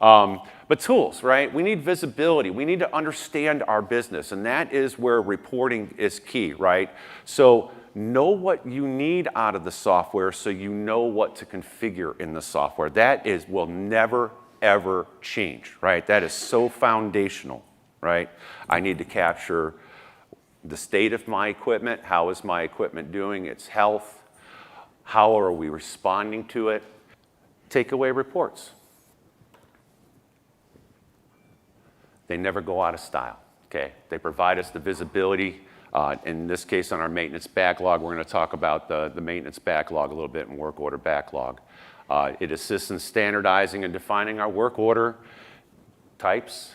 But tools, right? We need visibility. We need to understand our business, and that is where reporting is key, right? So know what you need out of the software so you know what to configure in the software. That will never, ever change, right? That is so foundational, right? I need to capture the state of my equipment. How is my equipment doing? Its health. How are we responding to it? Takeaway reports. They never go out of style, okay? They provide us the visibility. In this case, on our maintenance backlog, we're going to talk about the maintenance backlog a little bit and work order backlog. It assists in standardizing and defining our work order types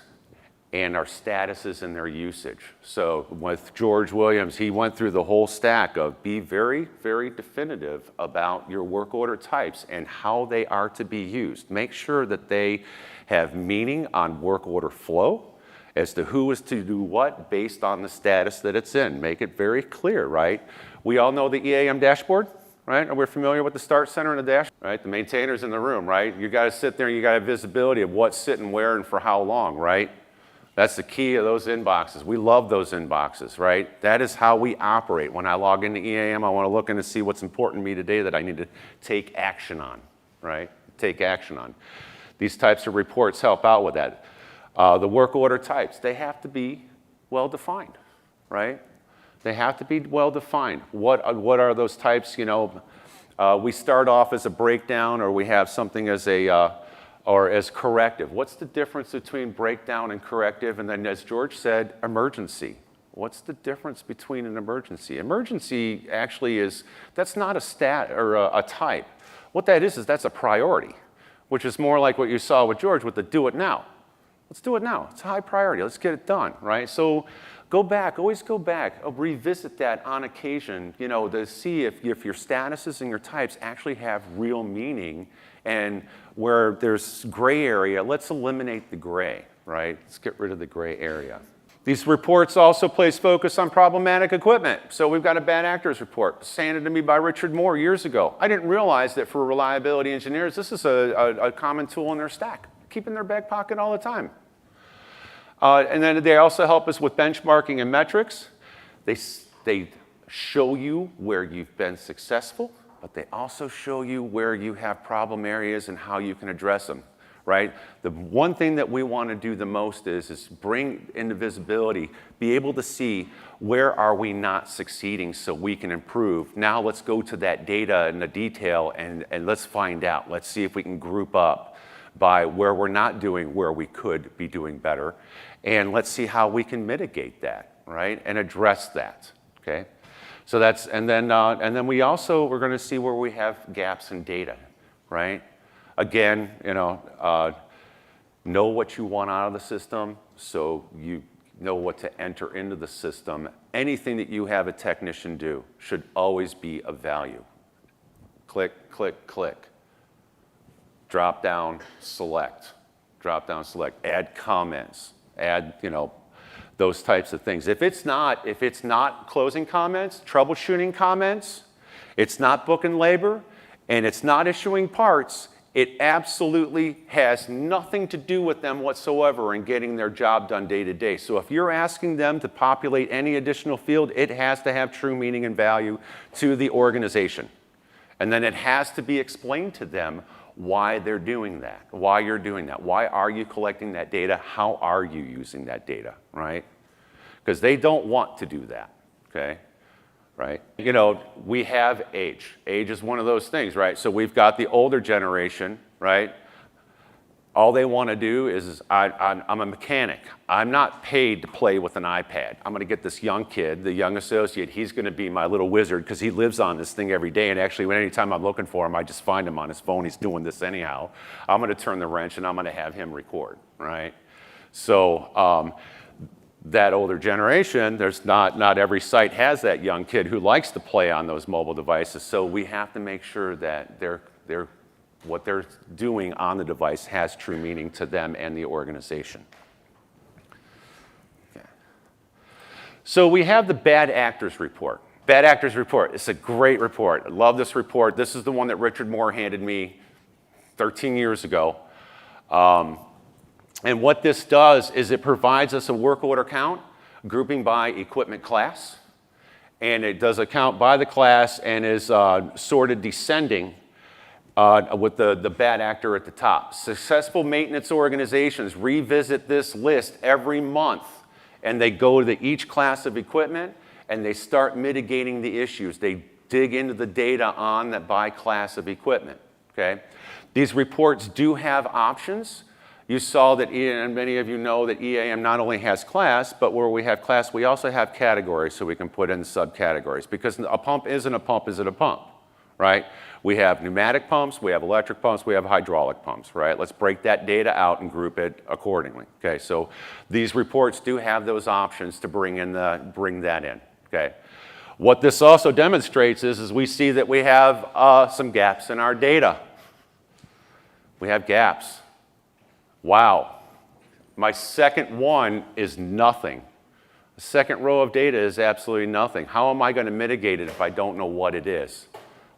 and our statuses and their usage. So with George Williams, he went through the whole stack of be very, very definitive about your work order types and how they are to be used. Make sure that they have meaning on work order flow as to who is to do what based on the status that it's in. Make it very clear, right? We all know the EAM dashboard, right? Are we familiar with the start center and the dash, right? The maintainers in the room, right? You got to sit there and you got to have visibility of what's sitting where and for how long, right? That's the key of those inboxes. We love those inboxes, right? That is how we operate. When I log into EAM, I want to look in to see what's important to me today that I need to take action on, right? Take action on. These types of reports help out with that. The work order types, they have to be well-defined, right? They have to be well-defined. What are those types? You know, we start off as a breakdown, or we have something as or as corrective. What's the difference between breakdown and corrective? And then, as George said, emergency. What's the difference between an emergency? Emergency actually is, that's not a stat or a type. What that is that's a priority, which is more like what you saw with George with the do it now. Let's do it now. It's a high priority. Let's get it done, right? So go back, always go back, revisit that on occasion, you know, to see if your statuses and your types actually have real meaning, and where there's gray area, let's eliminate the gray, right? Let's get rid of the gray area. These reports also place focus on problematic equipment. So we've got a bad actors report, handed to me by Richard Moore years ago. I didn't realize that for reliability engineers, this is a common tool in their stack, keep in their back pocket all the time. And then they also help us with benchmarking and metrics. They show you where you've been successful, but they also show you where you have problem areas and how you can address them, right? The one thing that we want to do the most is bring into visibility, be able to see where are we not succeeding so we can improve. Now let's go to that data and the detail and let's find out. Let's see if we can group up by where we're not doing where we could be doing better. And let's see how we can mitigate that, right? And address that, okay? So that's, and then we're going to see where we have gaps in data, right? Again, you know what you want out of the system so you know what to enter into the system. Anything that you have a technician do should always be of value. Click, click, click. Drop down, select. Drop down, select. Add comments. Add, you know, those types of things. If it's not closing comments, troubleshooting comments, it's not booking labor, and it's not issuing parts, it absolutely has nothing to do with them whatsoever in getting their job done day to day. So if you're asking them to populate any additional field, it has to have true meaning and value to the organization. And then it has to be explained to them why they're doing that, why you're doing that, why are you collecting that data, how are you using that data, right? Because they don't want to do that, okay? Right? You know, we have age. Age is one of those things, right? So we've got the older generation, right? All they want to do is, I'm a mechanic. I'm not paid to play with an iPad. I'm going to get this young kid, the young associate, he's going to be my little wizard because he lives on this thing every day. And actually, anytime I'm looking for him, I just find him on his phone. He's doing this anyhow. I'm going to turn the wrench and I'm going to have him record, right? So that older generation, there's not every site has that young kid who likes to play on those mobile devices. So we have to make sure that what they're doing on the device has true meaning to them and the organization. Okay. So we have the bad actors report. Bad actors report, it's a great report. I love this report. This is the one that Richard Moore handed me 13 years ago. And what this does is it provides us a work order count, grouping by equipment class. And it does a count by the class and is sorted descending with the bad actor at the top. Successful maintenance organizations revisit this list every month, and they go to each class of equipment and they start mitigating the issues. They dig into the data on that by class of equipment. Okay? These reports do have options. You saw that, and many of you know that EAM not only has class, but where we have class, we also have categories, so we can put in subcategories. Because a pump isn't a pump, isn't a pump, right? We have pneumatic pumps, we have electric pumps, we have hydraulic pumps, right? Let's break that data out and group it accordingly. Okay, so these reports do have those options to bring that in. Okay. What this also demonstrates is we see that we have some gaps in our data. We have gaps. Wow, my second one is nothing. The second row of data is absolutely nothing. How am I going to mitigate it if I don't know what it is?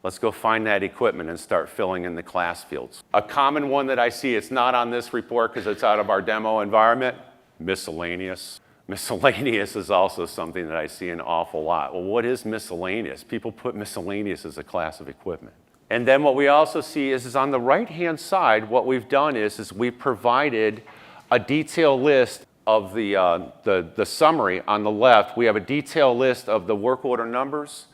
Let's go find that equipment and start filling in the class fields. A common one that I see, it's not on this report because it's out of our demo environment, miscellaneous. Miscellaneous is also something that I see an awful lot. Well, what is miscellaneous? People put miscellaneous as a class of equipment. And then what we also see is on the right-hand side, what we've done is we've provided a detailed list of the summary on the left. We have a detailed list of the work order numbers,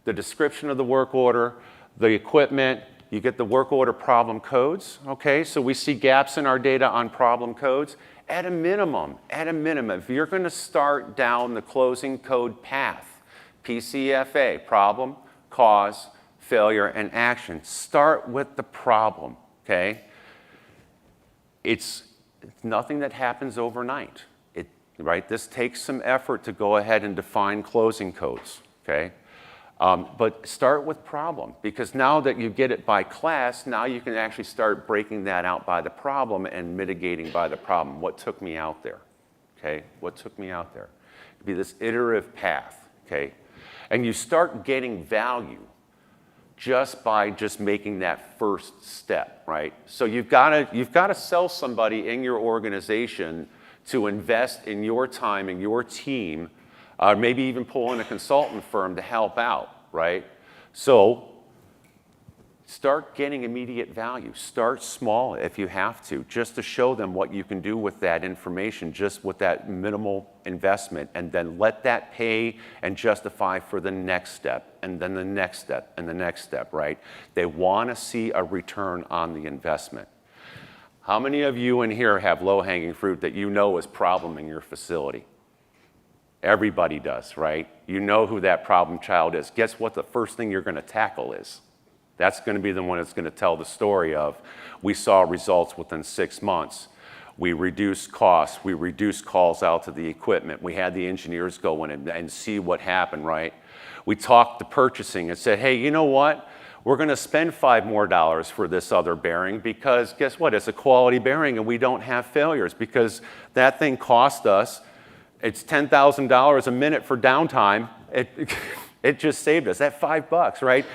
the description of the work order, the equipment. You get the work order problem codes, okay? So we see gaps in our data on problem codes. At a minimum, if you're going to start down the closing code path, PCFA, problem, cause, failure, and action. Start with the problem, okay? It's nothing that happens overnight, right? This takes some effort to go ahead and define closing codes, okay? But start with problem, because now that you get it by class, now you can actually start breaking that out by the problem and mitigating by the problem. What took me out there, okay? What took me out there? It'd be this iterative path, okay? And you start getting value just by making that first step, right? So you've got to sell somebody in your organization to invest in your time and your team, maybe even pull in a consultant firm to help out, right? So start getting immediate value. Start small if you have to, just to show them what you can do with that information, just with that minimal investment, and then let that pay and justify for the next step, and then the next step, and the next step, right? They want to see a return on the investment. How many of you in here have low-hanging fruit that you know is problem in your facility? Everybody does, right? You know who that problem child is. Guess what the first thing you're going to tackle is? That's going to be the one that's going to tell the story of, we saw results within 6 months. We reduced costs. We reduced calls out to the equipment. We had the engineers go in and see what happened, right? We talked to purchasing and said, hey, you know what? We're going to spend $5 more for this other bearing because guess what? It's a quality bearing and we don't have failures because that thing cost us, it's $10,000 a minute for downtime. It just saved us. That $5, right?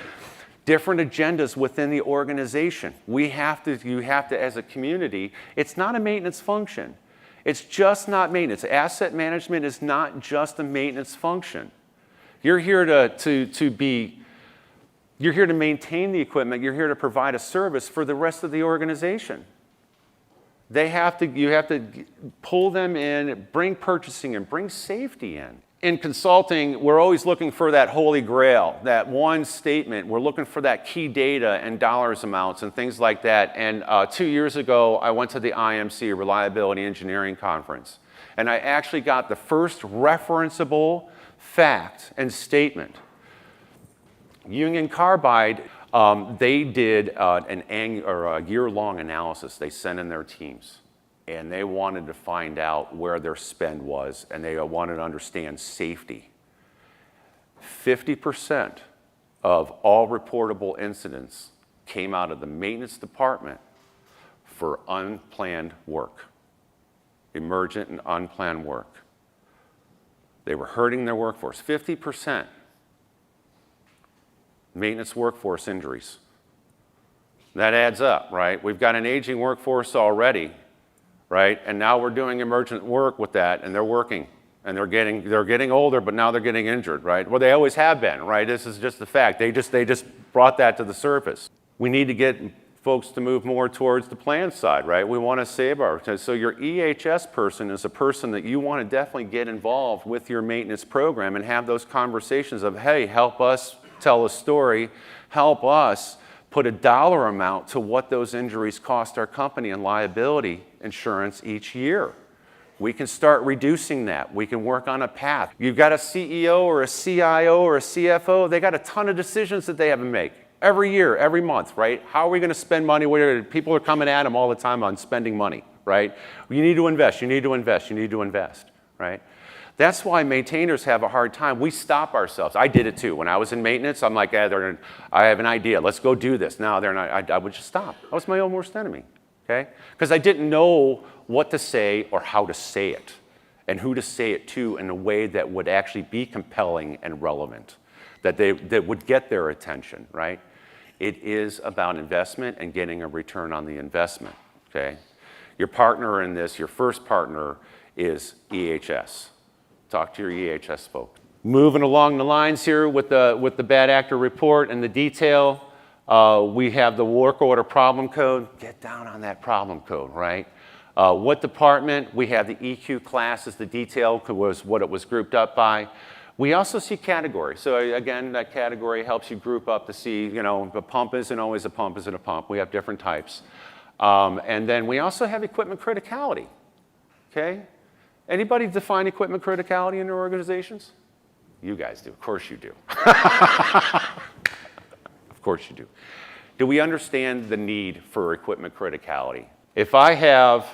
Different agendas within the organization. You have to, as a community, it's not a maintenance function. It's just not maintenance. Asset management is not just a maintenance function. You're here you're here to maintain the equipment. You're here to provide a service for the rest of the organization. You have to pull them in, bring purchasing in, bring safety in. In consulting, we're always looking for that holy grail, that one statement. We're looking for that key data and dollars amounts and things like that. And 2 years ago, I went to the IMC, Reliability Engineering Conference. And I actually got the first referenceable fact and statement. Union Carbide, they did a year-long analysis. They sent in their teams. And they wanted to find out where their spend was, and they wanted to understand safety. 50% of all reportable incidents came out of the maintenance department for unplanned work, emergent and unplanned work. They were hurting their workforce. 50% maintenance workforce injuries. That adds up, right? We've got an aging workforce already. right? And now we're doing emergent work with that, and they're working. And they're getting older, but now they're getting injured, right? Well, they always have been, right? This is just the fact. They just brought that to the surface. We need to get folks to move more towards the plan side, right? We want to save so your EHS person is a person that you want to definitely get involved with your maintenance program and have those conversations of, hey, help us tell a story, help us put a dollar amount to what those injuries cost our company in liability insurance each year. We can start reducing that. We can work on a path. You've got a CEO or a CIO or a CFO, they got a ton of decisions that they have to make every year, every month, right? How are we going to spend money? People are coming at them all the time on spending money, right? You need to invest, you need to invest, you need to invest, right? That's why maintainers have a hard time. We stop ourselves. I did it too. When I was in maintenance, I'm like, I have an idea. Let's go do this. No, they're not. I would just stop. I was my own worst enemy, okay? Because I didn't know what to say or how to say it and who to say it to in a way that would actually be compelling and relevant, that would get their attention, right? It is about investment and getting a return on the investment, okay? Your partner in this, your first partner, is EHS. Talk to your EHS folks. Moving along the lines here with the bad actor report and the detail, we have the work order problem code. Get down on that problem code, right? What department? We have the EQ classes. The detail was what it was grouped up by. We also see categories. So again, that category helps you group up to see, you know, a pump isn't always a pump isn't a pump. We have different types. And then we also have equipment criticality, okay? Anybody define equipment criticality in their organizations? You guys do. Of course you do. Of course you do. Do we understand the need for equipment criticality? If I have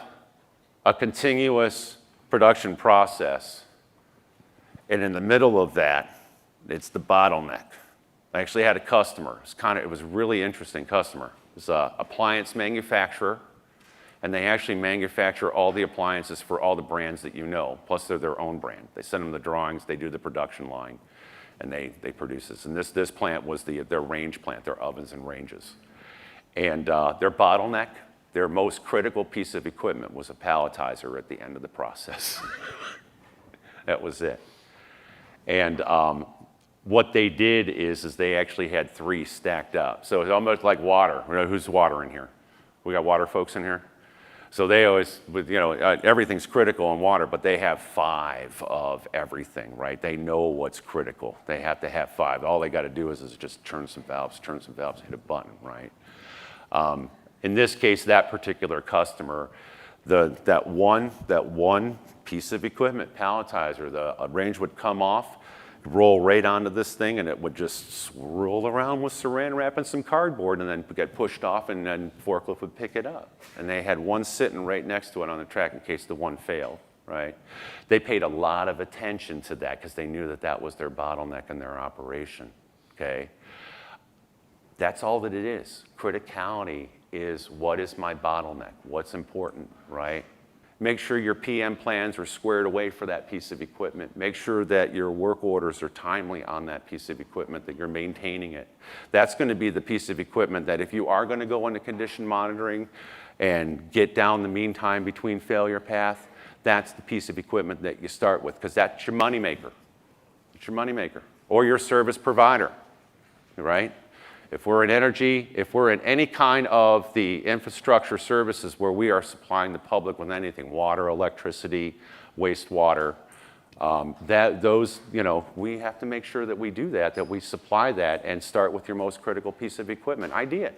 a continuous production process, and in the middle of that, it's the bottleneck. I actually had a customer. It was a really interesting customer. It was an appliance manufacturer, and they actually manufacture all the appliances for all the brands that you know, plus they're their own brand. They send them the drawings, they do the production line, and they produce this. And this plant was their range plant, their ovens and ranges. And their bottleneck, their most critical piece of equipment was a palletizer at the end of the process. That was it. And what they did is they actually had 3 stacked up. So it's almost like water. You know, who's water in here? We got water folks in here? So they always, you know, everything's critical in water, but they have 5 of everything, right? They know what's critical. They have to have 5. All they got to do is just turn some valves, hit a button, right? In this case, that particular customer, that one piece of equipment, palletizer, a range would come off, roll right onto this thing, and it would just swirl around with saran wrap and some cardboard, and then get pushed off, and then forklift would pick it up. And they had one sitting right next to it on the track in case the one failed, right? They paid a lot of attention to that because they knew that that was their bottleneck in their operation, okay? That's all that it is. Criticality is what is my bottleneck, what's important, right? Make sure your PM plans are squared away for that piece of equipment. Make sure that your work orders are timely on that piece of equipment, that you're maintaining it. That's going to be the piece of equipment that if you are going to go into condition monitoring and get down the mean time between failure path, that's the piece of equipment that you start with because that's your moneymaker. It's your moneymaker. Or your service provider, right? If we're in energy, if we're in any kind of the infrastructure services where we are supplying the public with anything, water, electricity, wastewater, we have to make sure that we do that we supply that and start with your most critical piece of equipment. ID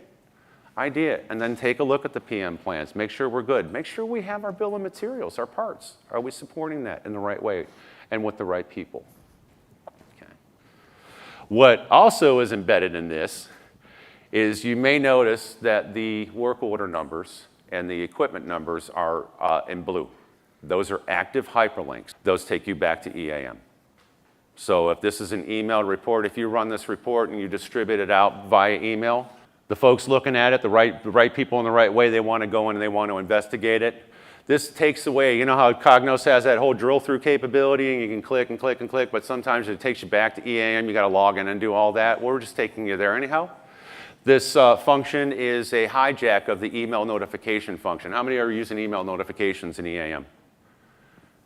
it, and then take a look at the PM plans. Make sure we're good. Make sure we have our bill of materials, our parts. Are we supporting that in the right way and with the right people? Okay. What also is embedded in this is you may notice that the work order numbers and the equipment numbers are in blue. Those are active hyperlinks. Those take you back to EAM. So if this is an emailed report, if you run this report and you distribute it out via email, the folks looking at it, the right people in the right way, they want to go in and they want to investigate it. This takes away, you know how Cognos has that whole drill through capability and you can click and click and click, but sometimes it takes you back to EAM, you got to log in and do all that. Well, we're just taking you there anyhow. This function is a hijack of the email notification function. How many are using email notifications in EAM?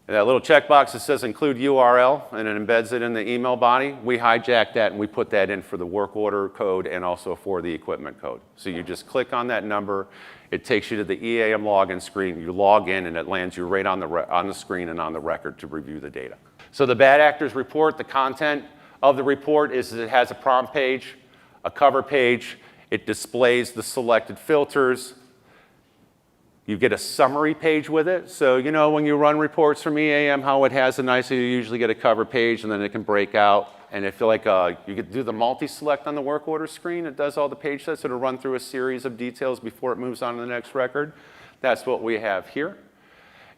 That little checkbox that says include URL and it embeds it in the email body, we hijack that and we put that in for the work order code and also for the equipment code. So you just click on that number, it takes you to the EAM login screen, you log in and it lands you right on the screen and on the record to review the data. So the bad actors report, the content of the report is that it has a prompt page, a cover page, it displays the selected filters. You get a summary page with it. So, you know, when you run reports from EAM, how it has a nice, you usually get a cover page and then it can break out. And if you like, you could do the multi-select on the work order screen. It does all the page sets. It'll run through a series of details before it moves on to the next record. That's what we have here.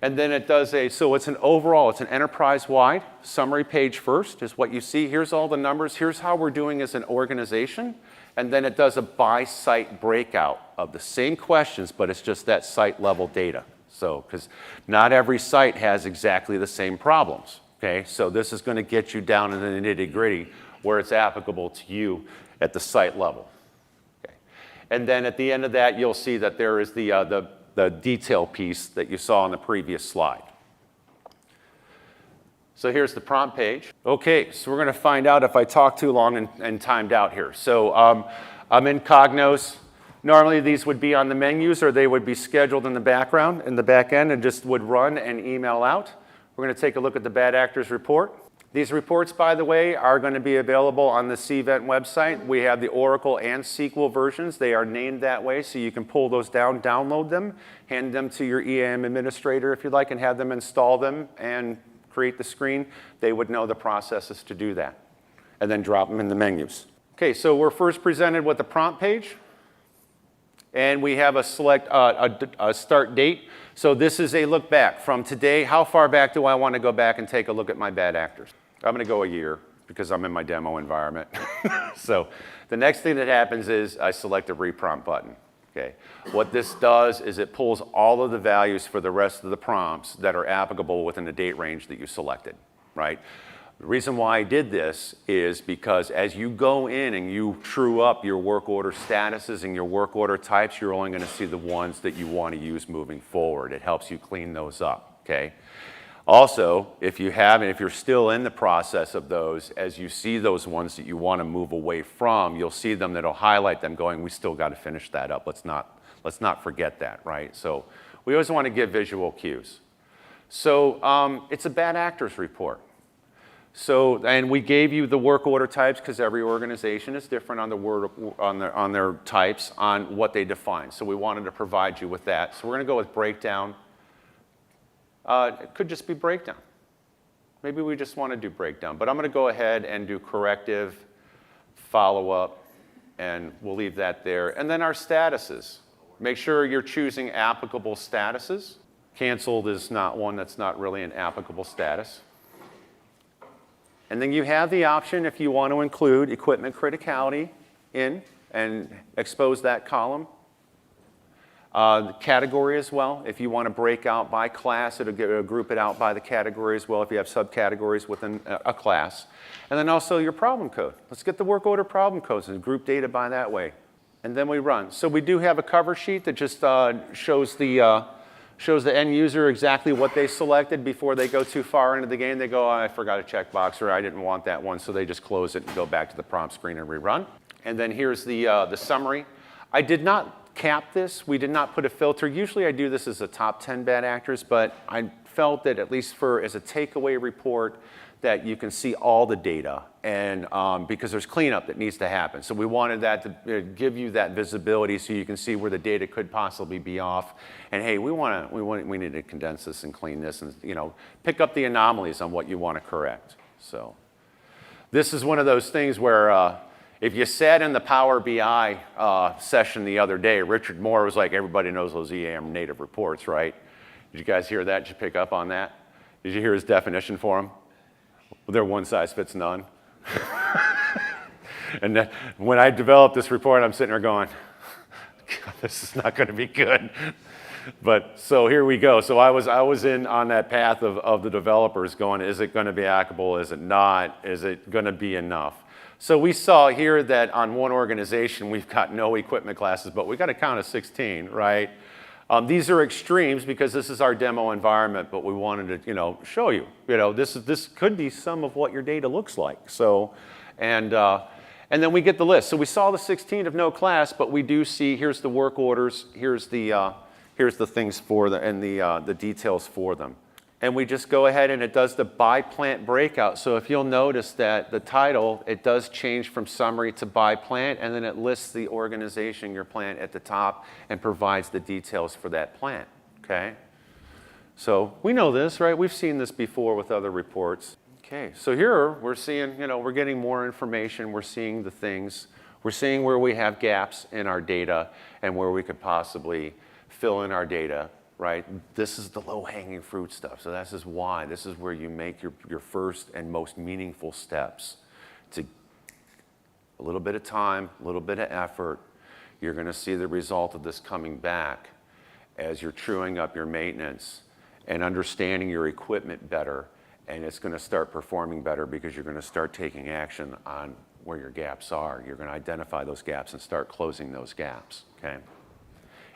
And then it does so it's an overall, it's an enterprise-wide summary page first is what you see. Here's all the numbers. Here's how we're doing as an organization. And then it does a by-site breakout of the same questions, but it's just that site-level data. So, because not every site has exactly the same problems, okay? So this is going to get you down in the nitty-gritty where it's applicable to you at the site level. Okay. And then at the end of that, you'll see that there is the detail piece that you saw on the previous slide. So here's the prompt page. Okay, so we're going to find out if I talk too long and timed out here. So I'm in Cognos. Normally these would be on the menus or they would be scheduled in the background, in the back end, and just would run and email out. We're going to take a look at the bad actors report. These reports, by the way, are going to be available on the CVent website. We have the Oracle and SQL versions. They are named that way, so you can pull those down, download them, hand them to your EAM administrator if you'd like, and have them install them and create the screen. They would know the processes to do that, and then drop them in the menus. Okay, so we're first presented with the prompt page, and we have a select a start date. So this is a look back from today. How far back do I want to go back and take a look at my bad actors? I'm going to go a year because I'm in my demo environment. So the next thing that happens is I select the reprompt button. Okay. What this does is it pulls all of the values for the rest of the prompts that are applicable within the date range that you selected, right? The reason why I did this is because as you go in and you true up your work order statuses and your work order types, you're only going to see the ones that you want to use moving forward. It helps you clean those up, okay? Also, if you're still in the process of those, as you see those ones that you want to move away from, you'll see them that'll highlight them going, we still got to finish that up. Let's not forget that, right? So we always want to give visual cues. So it's a bad actors report. So, and we gave you the work order types because every organization is different on their types on what they define. So we wanted to provide you with that. So we're going to go with breakdown. It could just be breakdown. Maybe we just want to do breakdown. But I'm going to go ahead and do corrective, follow-up, and we'll leave that there. And then our statuses. Make sure you're choosing applicable statuses. Canceled is not one that's not really an applicable status. And then you have the option if you want to include equipment criticality in and expose that column. The category as well. If you want to break out by class, it'll group it out by the category as well if you have subcategories within a class. And then also your problem code. Let's get the work order problem codes and group data by that way. And then we run. So we do have a cover sheet that just shows the end user exactly what they selected before they go too far into the game. They go, oh, I forgot a checkbox, or I didn't want that one, so they just close it and go back to the prompt screen and rerun. And then here's the summary. I did not cap this. We did not put a filter. Usually I do this as a top 10 bad actors, but I felt that at least as a takeaway report that you can see all the data, and because there's cleanup that needs to happen. So we wanted that to give you that visibility so you can see where the data could possibly be off. And hey, we need to condense this and clean this and pick up the anomalies on what you want to correct. So this is one of those things where if you sat in the Power BI session the other day, Richard Moore was like, everybody knows those EAM native reports, right? Did you guys hear that? Did you pick up on that? Did you hear his definition for them? Well, they're one size fits none. And then when I developed this report, I'm sitting there going, God, this is not going to be good. But so here we go. So I was in on that path of the developers going, is it going to be hackable? Is it not? Is it going to be enough? So we saw here that on one organization, we've got no equipment classes, but we got a count of 16, right? These are extremes because this is our demo environment, but we wanted to, show you, this could be some of what your data looks like. So, and then we get the list. So we saw the 16 of no class, but we do see, here's the work orders, here's the things for the details for them. And we just go ahead and it does the by plant breakout. So if you'll notice that the title, it does change from summary to by plant, and then it lists the organization, your plant at the top, and provides the details for that plant, okay? So we know this, right? We've seen this before with other reports. Okay, so here we're seeing, we're getting more information. We're seeing the things. We're seeing where we have gaps in our data and where we could possibly fill in our data. Right? This is the low-hanging fruit stuff. So this is why. This is where you make your first and most meaningful steps. To a little bit of time, a little bit of effort, you're going to see the result of this coming back as you're truing up your maintenance and understanding your equipment better, and it's going to start performing better because you're going to start taking action on where your gaps are. You're going to identify those gaps and start closing those gaps, okay?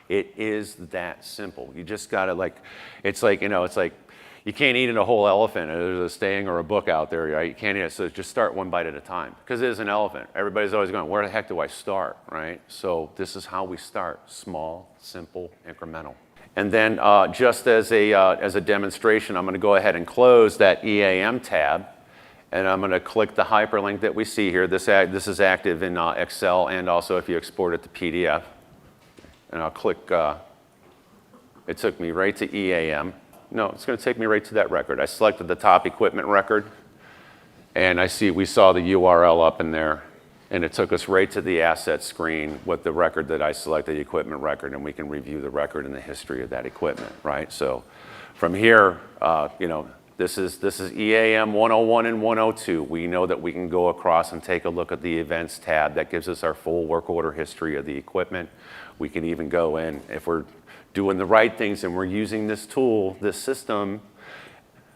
It is that simple. You just got to it's like you can't eat a whole elephant. There's a saying or a book out there, right? You can't eat it, so just start one bite at a time. Because it is an elephant. Everybody's always going, where the heck do I start, right? So this is how we start, small, simple, incremental. And then just as a demonstration, I'm going to go ahead and close that EAM tab. And I'm going to click the hyperlink that we see here. This is active in Excel and also if you export it to PDF. And I'll click, it took me right to EAM. No, it's going to take me right to that record. I selected the top equipment record, and we saw the URL up in there, and it took us right to the asset screen with the record that I selected, the equipment record, and we can review the record and the history of that equipment, right? So from here, this is EAM 101 and 102. We know that we can go across and take a look at the events tab. That gives us our full work order history of the equipment. We can even go in, if we're doing the right things and we're using this tool, this system,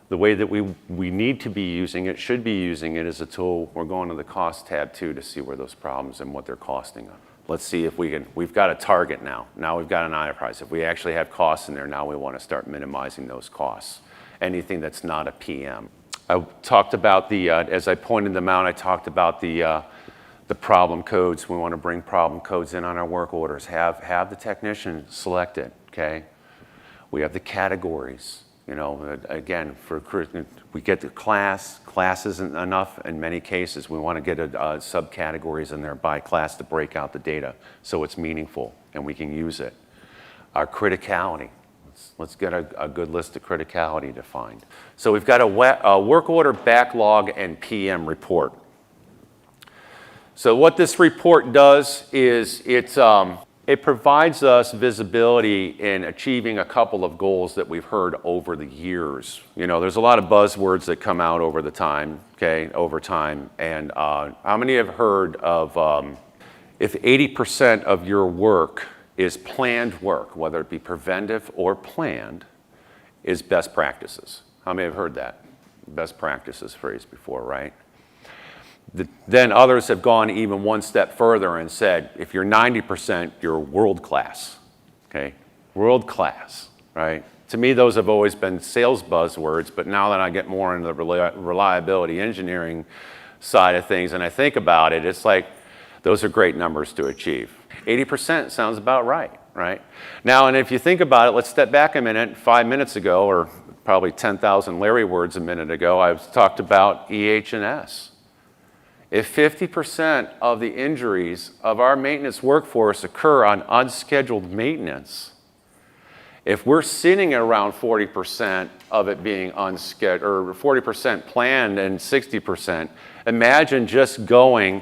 the way that we need to be using it, should be using it as a tool, we're going to the cost tab too to see where those problems and what they're costing us. Let's see if we've got a target now. Now we've got an enterprise. If we actually have costs in there, now we want to start minimizing those costs. Anything that's not a PM. I talked about as I pointed them out, I talked about the problem codes. We want to bring problem codes in on our work orders. Have the technician select it, okay? We have the categories. Again, we get the class. Class isn't enough in many cases. We want to get subcategories in there by class to break out the data so it's meaningful and we can use it. Our criticality. Let's get a good list of criticality defined. So we've got a work order backlog and PM report. So what this report does is it provides us visibility in achieving a couple of goals that we've heard over the years. There's a lot of buzzwords that come out over time. And how many have heard of if 80% of your work is planned work, whether it be preventive or planned, is best practices? How many have heard that best practices phrase before, right? Then others have gone even one step further and said, if you're 90%, you're world class, okay? World class, right? To me, those have always been sales buzzwords, but now that I get more into the reliability engineering side of things and I think about it, it's like those are great numbers to achieve. 80% sounds about right, right? Now, and if you think about it, let's step back a minute. 5 minutes ago, or probably 10,000 Larry words a minute ago, I talked about EH&S. If 50% of the injuries of our maintenance workforce occur on unscheduled maintenance, if we're sitting at around 40% of it being unscheduled, or 40% planned and 60%, imagine just going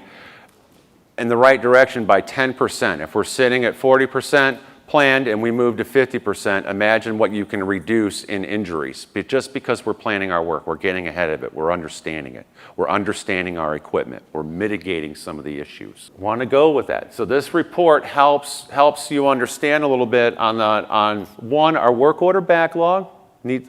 in the right direction by 10%. If we're sitting at 40% planned and we move to 50%, imagine what you can reduce in injuries. But just because we're planning our work, we're getting ahead of it, we're understanding it, we're understanding our equipment, we're mitigating some of the issues. Want to go with that. So this report helps you understand a little bit on one, our work order backlog.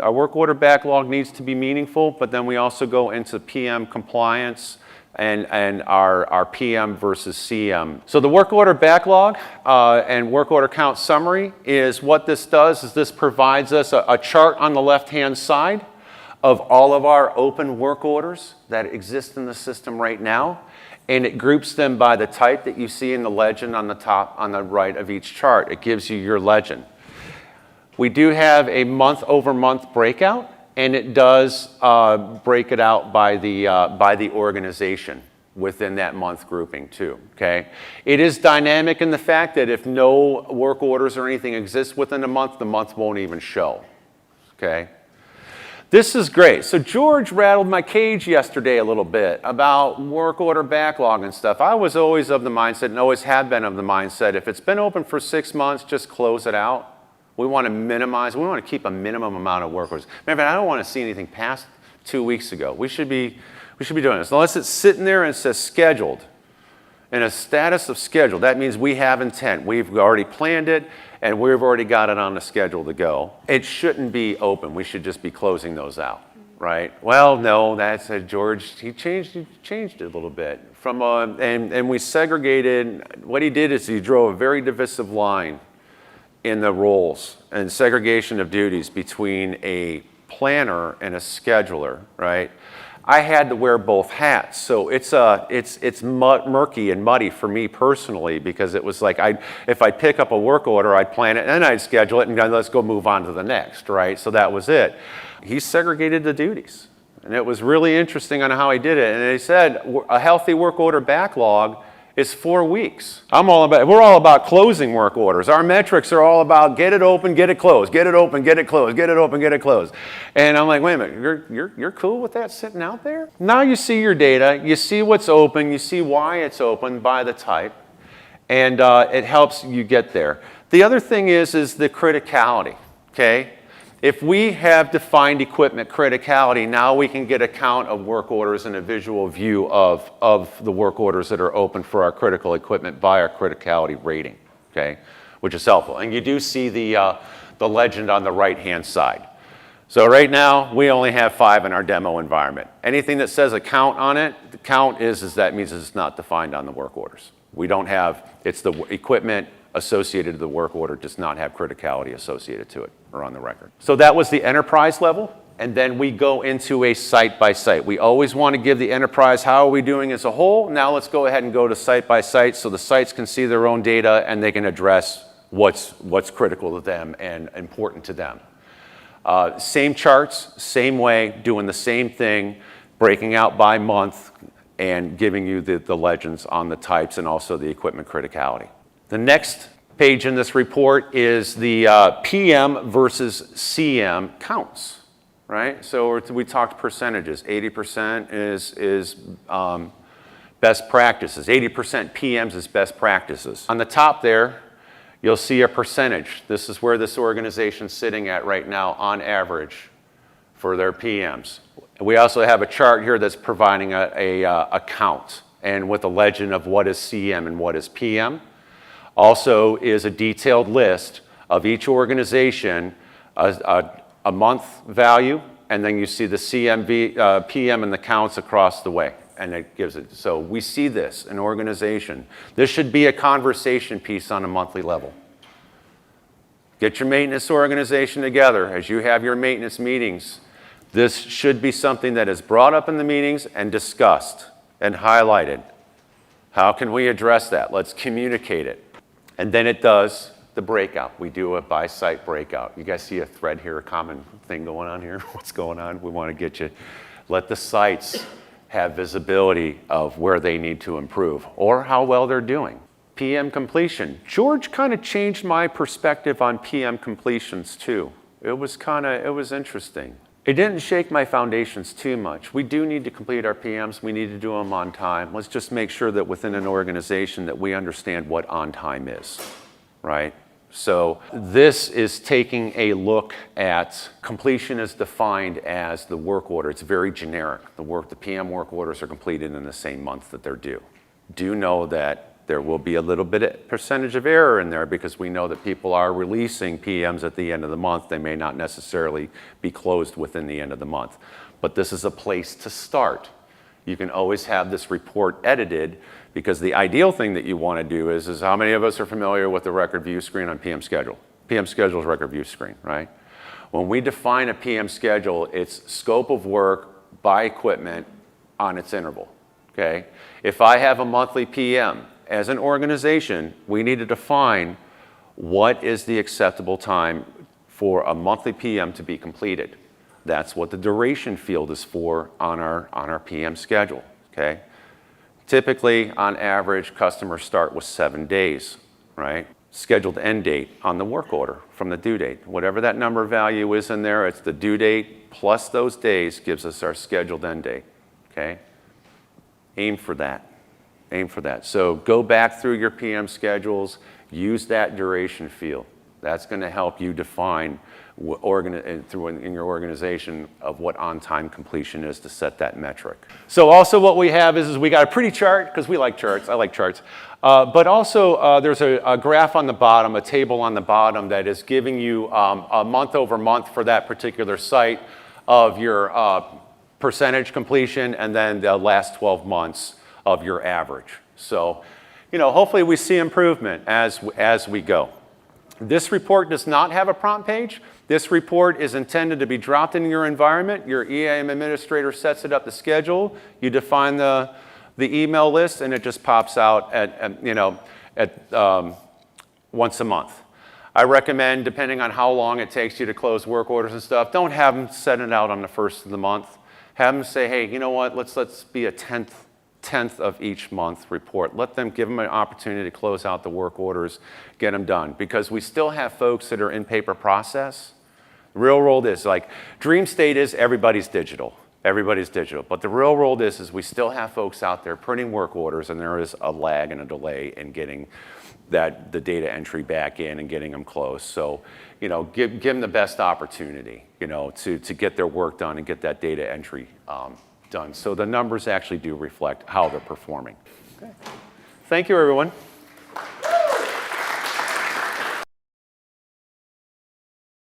Our work order backlog needs to be meaningful, but then we also go into PM compliance and our PM versus CM. So the work order backlog and work order count summary is what this does is this provides us a chart on the left-hand side of all of our open work orders that exist in the system right now, and it groups them by the type that you see in the legend on the top, on the right of each chart. It gives you your legend. We do have a month-over-month breakout, and it does break it out by the organization within that month grouping too, okay? It is dynamic in the fact that if no work orders or anything exists within a month, the month won't even show, okay? This is great. So George rattled my cage yesterday a little bit about work order backlog and stuff. I was always of the mindset, and always have been of the mindset, if it's been open for 6 months, just close it out. We want to minimize, we want to keep a minimum amount of work orders. Matter of fact, I don't want to see anything past 2 weeks ago. We should be doing this. Unless it's sitting there and it says scheduled, in a status of scheduled, that means we have intent. We've already planned it, and we've already got it on the schedule to go. It shouldn't be open. We should just be closing those out, right? Well, no, that's George. He changed it a little bit. And we segregated. What he did is he drew a very divisive line in the roles and segregation of duties between a planner and a scheduler, right? I had to wear both hats, so it's murky and muddy for me personally, because it was like if I'd pick up a work order, I'd plan it, and then I'd schedule it, and then let's go move on to the next, right? So that was it. He segregated the duties, and it was really interesting on how he did it. And he said a healthy work order backlog is 4 weeks. We're all about closing work orders. Our metrics are all about get it open, get it closed, get it open, get it closed, get it open, get it closed. And I'm like, wait a minute, you're cool with that sitting out there? Now you see your data, you see what's open, you see why it's open by the type, and it helps you get there. The other thing is the criticality, okay? If we have defined equipment criticality, now we can get a count of work orders and a visual view of the work orders that are open for our critical equipment by our criticality rating, okay, which is helpful. And you do see the legend on the right-hand side. So right now, we only have 5 in our demo environment. Anything that says a count on it, the count that means it's not defined on the work orders. We don't have, it's the equipment associated to the work order does not have criticality associated to it or on the record. So that was the enterprise level, and then we go into a site by site. We always want to give the enterprise how are we doing as a whole. Now let's go ahead and go to site by site so the sites can see their own data and they can address what's critical to them and important to them. Same charts, same way, doing the same thing, breaking out by month and giving you the legends on the types and also the equipment criticality. The next page in this report is the PM versus CM counts, right? So we talked percentages. 80% is best practices. 80% PMs is best practices. On the top there, you'll see a percentage. This is where this organization's sitting at right now on average for their PMs. We also have a chart here that's providing a count and with a legend of what is CM and what is PM. Also is a detailed list of each organization, a month value, and then you see the CM, PM and the counts across the way, and it gives it. So we see this, an organization. This should be a conversation piece on a monthly level. Get your maintenance organization together as you have your maintenance meetings. This should be something that is brought up in the meetings and discussed and highlighted. How can we address that? Let's communicate it. And then it does the breakout. We do a by-site breakout. You guys see a thread here, a common thing going on here? What's going on? We want to get you, let the sites have visibility of where they need to improve or how well they're doing. PM completion. George kind of changed my perspective on PM completions too. It was interesting. It didn't shake my foundations too much. We do need to complete our PMs. We need to do them on time. Let's just make sure that within an organization that we understand what on time is, right? So this is taking a look at completion is defined as the work order. It's very generic. The PM work orders are completed in the same month that they're due. Do know that there will be a little bit of percentage of error in there because we know that people are releasing PMs at the end of the month. They may not necessarily be closed within the end of the month. But this is a place to start. You can always have this report edited because the ideal thing that you want to do is how many of us are familiar with the record view screen on PM schedule? PM schedule is record view screen, right? When we define a PM schedule, it's scope of work by equipment on its interval, okay? If I have a monthly PM, as an organization, we need to define what is the acceptable time for a monthly PM to be completed. That's what the duration field is for on our PM schedule, okay? Typically, on average, customers start with 7 days, right? Scheduled end date on the work order from the due date. Whatever that number value is in there, it's the due date plus those days gives us our scheduled end date, okay? Aim for that. Aim for that. So go back through your PM schedules, use that duration field. That's going to help you define in your organization of what on-time completion is to set that metric. So also what we have is we got a pretty chart, because we like charts, I like charts, but also there's a graph on the bottom, a table on the bottom that is giving you a month over month for that particular site of your percentage completion and then the last 12 months of your average. So, hopefully we see improvement as we go. This report does not have a prompt page. This report is intended to be dropped into your environment. Your EAM administrator sets it up to schedule. You define the email list, and it just pops out once a month. I recommend, depending on how long it takes you to close work orders and stuff, don't have them set it out on the first of the month. Have them say, hey, you know what? Let's be a tenth of each month report. Give them an opportunity to close out the work orders, get them done. Because we still have folks that are in paper process. The real world is dream state is everybody's digital. Everybody's digital. But the real world is we still have folks out there printing work orders, and there is a lag and a delay in getting the data entry back in and getting them closed. So, give them the best opportunity, to get their work done and get that data entry done. So the numbers actually do reflect how they're performing. Okay. Thank you, everyone.